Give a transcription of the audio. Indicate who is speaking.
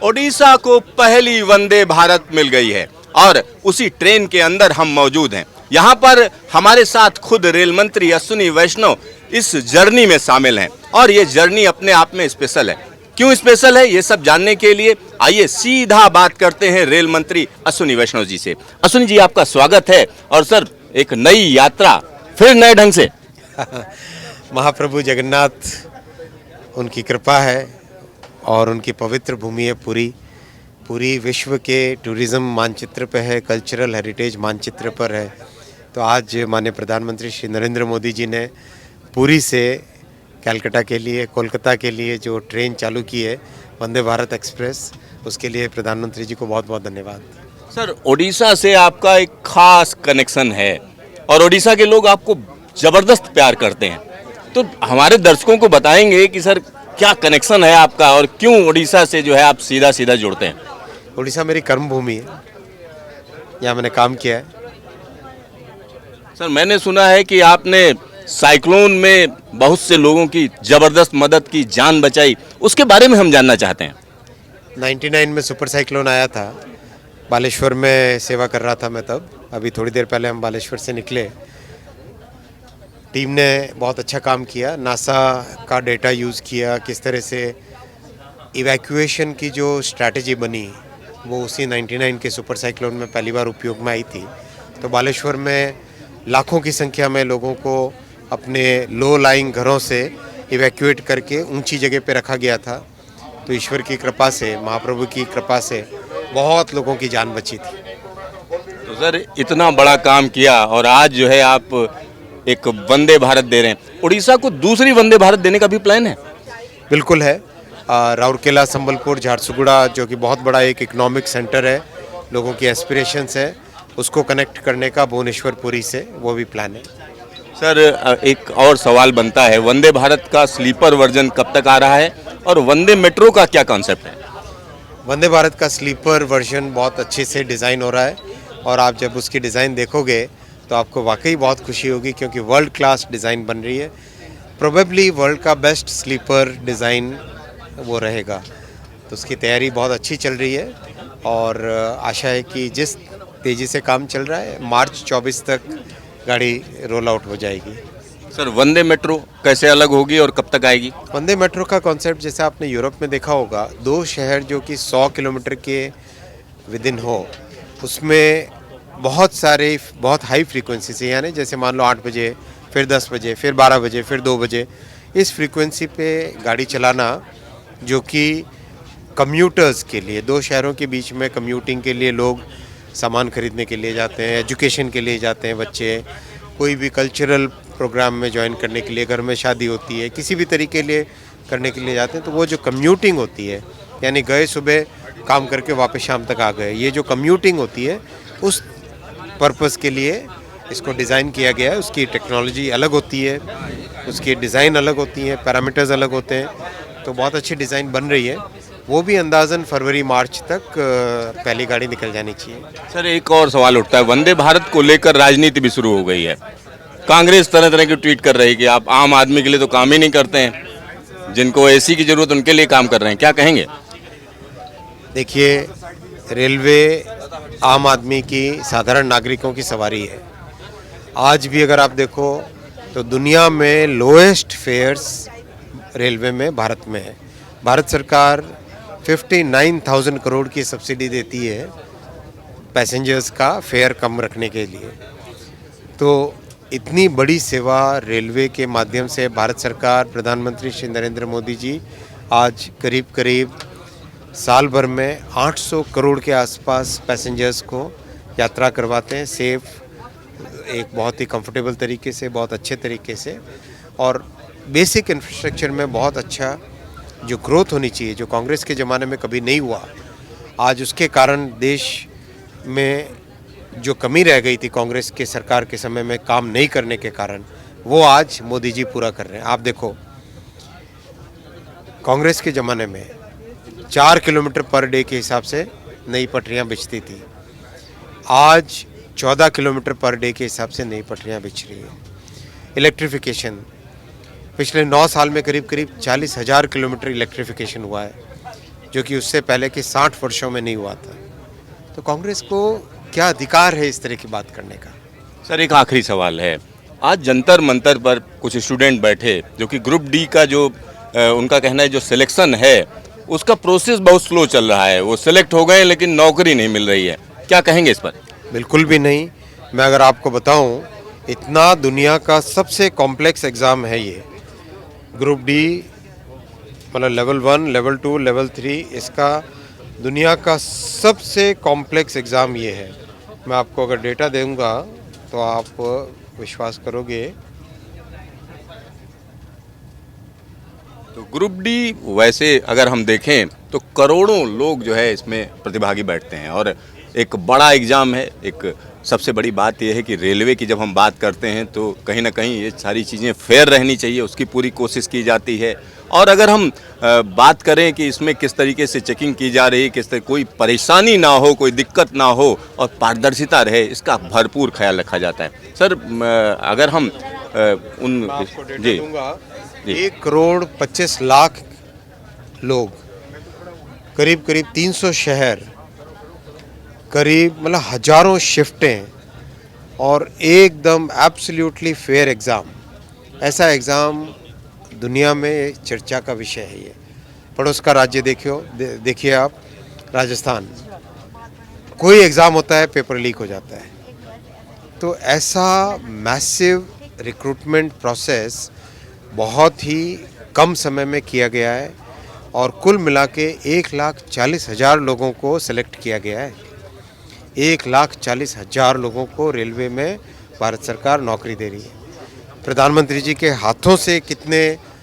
Speaker 1: ओडिशा को पहली वंदे भारत मिल गई है और उसी ट्रेन के अंदर हम मौजूद हैं। यहाँ पर हमारे साथ खुद रेल मंत्री अश्विनी वैष्णव इस जर्नी में शामिल हैं और ये जर्नी अपने आप में स्पेशल है। क्यों स्पेशल है ये सब जानने के लिए आइए सीधा बात करते हैं रेल मंत्री अश्विनी वैष्णव जी से। अश्विनी जी, आपका स्वागत है। और सर, एक नई यात्रा फिर नए ढंग से।
Speaker 2: महाप्रभु जगन्नाथ, उनकी कृपा है और उनकी पवित्र भूमि है। पूरी विश्व के टूरिज़्म मानचित्र पे है, कल्चरल हेरिटेज मानचित्र पर है। तो आज माननीय प्रधानमंत्री श्री नरेंद्र मोदी जी ने पुरी से कलकत्ता के लिए, कोलकाता के लिए जो ट्रेन चालू की है वंदे भारत एक्सप्रेस, उसके लिए प्रधानमंत्री जी को बहुत बहुत धन्यवाद।
Speaker 1: सर, ओडिशा से आपका एक खास कनेक्शन है और ओडिशा के लोग आपको ज़बरदस्त प्यार करते हैं। तो हमारे दर्शकों को बताएंगे कि सर क्या कनेक्शन है आपका और क्यों ओडिशा से जो है आप सीधा सीधा जुड़ते हैं।
Speaker 2: ओडिशा मेरी कर्म भूमि है, यहाँ मैंने काम किया है।
Speaker 1: सर, मैंने सुना है कि आपने साइक्लोन में बहुत से लोगों की ज़बरदस्त मदद की, जान बचाई, उसके बारे में हम जानना चाहते हैं।
Speaker 2: 99 में सुपर साइक्लोन आया था, बालेश्वर में सेवा कर रहा था मैं तब। अभी थोड़ी देर पहले हम बालेश्वर से निकले। टीम ने बहुत अच्छा काम किया, नासा का डेटा यूज़ किया, किस तरह से इवैक्यूएशन की जो स्ट्रैटेजी बनी वो उसी 99 के सुपर साइक्लोन में पहली बार उपयोग में आई थी। तो बालेश्वर में लाखों की संख्या में लोगों को अपने लो लाइंग घरों से इवैक्यूएट करके ऊंची जगह पे रखा गया था। तो ईश्वर की कृपा से, महाप्रभु की कृपा से बहुत लोगों की जान बची थी।
Speaker 1: तो सर, इतना बड़ा काम किया और आज जो है आप एक वंदे भारत दे रहे हैं। उड़ीसा को दूसरी वंदे भारत देने का भी प्लान है?
Speaker 2: बिल्कुल है। राउरकेला, संबलपुर, झारसुगुड़ा जो कि बहुत बड़ा एक इकोनॉमिक सेंटर है, लोगों की एस्पिरेशंस है, उसको कनेक्ट करने का भुवनेश्वर पुरी से, वो भी प्लान है।
Speaker 1: सर, एक और सवाल बनता है, वंदे भारत का स्लीपर वर्जन कब तक आ रहा है और वंदे मेट्रो का क्या कॉन्सेप्ट है?
Speaker 2: वंदे भारत का स्लीपर वर्जन बहुत अच्छे से डिज़ाइन हो रहा है और आप जब उसकी डिज़ाइन देखोगे तो आपको वाकई बहुत खुशी होगी, क्योंकि वर्ल्ड क्लास डिज़ाइन बन रही है। प्रोबेबली वर्ल्ड का बेस्ट स्लीपर डिज़ाइन वो रहेगा। तो उसकी तैयारी बहुत अच्छी चल रही है और आशा है कि जिस तेज़ी से काम चल रहा है, मार्च 24 तक गाड़ी रोल आउट हो जाएगी।
Speaker 1: सर, वंदे मेट्रो कैसे अलग होगी और कब तक आएगी?
Speaker 2: वंदे मेट्रो का कॉन्सेप्ट जैसे आपने यूरोप में देखा होगा, 2 शहर जो कि 100 किलोमीटर के विदिन हो, उसमें बहुत हाई फ्रीक्वेंसी से, यानी जैसे मान लो 8 बजे, फिर 10 बजे, फिर 12 बजे, फिर 2 बजे, इस फ्रीक्वेंसी पे गाड़ी चलाना, जो कि कम्यूटर्स के लिए, 2 शहरों के बीच में कम्यूटिंग के लिए लोग सामान खरीदने के लिए जाते हैं, एजुकेशन के लिए जाते हैं बच्चे, कोई भी कल्चरल प्रोग्राम में ज्वाइन करने के लिए, घर में शादी होती है, किसी भी तरीके लिए करने के लिए जाते हैं। तो वो जो कम्यूटिंग होती है, यानी गए सुबह काम करके वापस शाम तक आ गए, ये जो कम्यूटिंग होती है उस पर्पस के लिए इसको डिज़ाइन किया गया है। उसकी टेक्नोलॉजी अलग होती है, उसकी डिज़ाइन अलग होती है, पैरामीटर्स अलग होते हैं। तो बहुत अच्छी डिज़ाइन बन रही है। वो भी अंदाज़न फरवरी मार्च तक पहली गाड़ी निकल जानी चाहिए।
Speaker 1: सर, एक और सवाल उठता है, वंदे भारत को लेकर राजनीति भी शुरू हो गई है। कांग्रेस तरह तरह के ट्वीट कर रही है कि आप आम आदमी के लिए तो काम ही नहीं करते हैं, जिनको एसी की ज़रूरत उनके लिए काम कर रहे हैं, क्या कहेंगे?
Speaker 2: देखिए, रेलवे आम आदमी की, साधारण नागरिकों की सवारी है। आज भी अगर आप देखो तो दुनिया में लोएस्ट फेयर्स रेलवे में भारत में है। भारत सरकार 59,000 करोड़ की सब्सिडी देती है पैसेंजर्स का फेयर कम रखने के लिए। तो इतनी बड़ी सेवा रेलवे के माध्यम से भारत सरकार, प्रधानमंत्री श्री नरेंद्र मोदी जी आज करीब करीब साल भर में 800 करोड़ के आसपास पैसेंजर्स को यात्रा करवाते हैं, सेफ, एक बहुत ही कंफर्टेबल तरीके से, बहुत अच्छे तरीके से, और बेसिक इंफ्रास्ट्रक्चर में बहुत अच्छा जो ग्रोथ होनी चाहिए, जो कांग्रेस के ज़माने में कभी नहीं हुआ। आज उसके कारण देश में जो कमी रह गई थी कांग्रेस के सरकार के समय में काम नहीं करने के कारण, वो आज मोदी जी पूरा कर रहे हैं। आप देखो, कांग्रेस के ज़माने में 4 किलोमीटर पर डे के हिसाब से नई पटरियां बिछती थी, आज 14 किलोमीटर पर डे के हिसाब से नई पटरियां बिछ रही है। इलेक्ट्रिफिकेशन, पिछले 9 साल में करीब करीब 40,000 किलोमीटर इलेक्ट्रिफिकेशन हुआ है। जो कि उससे पहले के 60 वर्षों में नहीं हुआ था। तो कांग्रेस को क्या अधिकार है इस तरह की बात करने का?
Speaker 1: सर एक आखिरी सवाल है, आज जंतर मंतर पर कुछ स्टूडेंट बैठे जो कि ग्रुप डी का जो उनका कहना है जो सिलेक्शन है उसका प्रोसेस बहुत स्लो चल रहा है, वो सिलेक्ट हो गए लेकिन नौकरी नहीं मिल रही है, क्या कहेंगे इस पर?
Speaker 2: बिल्कुल भी नहीं। मैं अगर आपको बताऊं, इतना दुनिया का सबसे कॉम्प्लेक्स एग्ज़ाम है ये ग्रुप डी, मतलब लेवल 1, लेवल 2, लेवल 3, इसका दुनिया का सबसे कॉम्प्लेक्स एग्ज़ाम ये है। मैं आपको अगर डेटा दूंगा तो आप विश्वास करोगे।
Speaker 1: तो ग्रुप डी वैसे अगर हम देखें तो करोड़ों लोग जो है इसमें प्रतिभागी बैठते हैं और एक बड़ा एग्ज़ाम है। एक सबसे बड़ी बात यह है कि रेलवे की जब हम बात करते हैं तो कहीं ना कहीं ये सारी चीज़ें फेयर रहनी चाहिए, उसकी पूरी कोशिश की जाती है। और अगर हम बात करें कि इसमें किस तरीके से चेकिंग की जा रही है, किस तरह कोई परेशानी ना हो, कोई दिक्कत ना हो और पारदर्शिता रहे, इसका भरपूर ख्याल रखा जाता है। सर अगर हम उन
Speaker 2: आपको डेटा
Speaker 1: जी
Speaker 2: दूंगा,
Speaker 1: जी।
Speaker 2: 1,25,00,000 लोग, करीब करीब 300 शहर, करीब मतलब हजारों शिफ्टें और एकदम एब्सोल्युटली फेयर एग्ज़ाम। ऐसा एग्ज़ाम दुनिया में चर्चा का विषय है ये। पड़ोस का राज्य देखिए आप, राजस्थान, कोई एग्ज़ाम होता है पेपर लीक हो जाता है। तो ऐसा मैसिव रिक्रूटमेंट प्रोसेस बहुत ही कम समय में किया गया है और कुल मिला के 1,40,000 लोगों को सेलेक्ट किया गया है। 1,40,000 लोगों को रेलवे में भारत सरकार नौकरी दे रही है। प्रधानमंत्री जी के हाथों से कितने